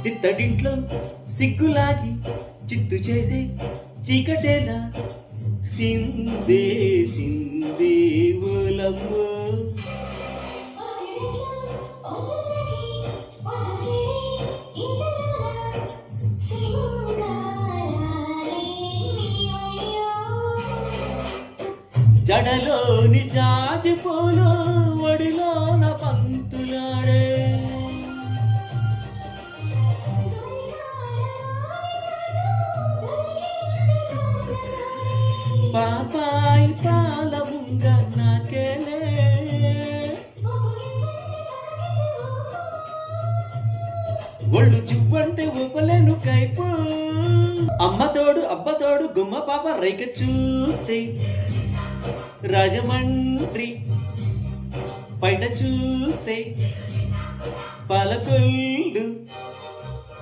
చిత్తడింట్లో సిగ్గులాగి చిత్తు చేసే చీకటేలా సిందే సిందే ఓలమ్మో. జడలోని జాజి పూలు ఒడిలోన పంతులాడే పాపాయి పాల ముంగ నాకేలే. ఒళ్ళు జివ్వంటే ఊపలేను కైపు. అమ్మతోడు అబ్బతోడు గుమ్మ పాప రైక చూస్తే రాజమండ్రి బయట చూస్తే పాలకొల్లు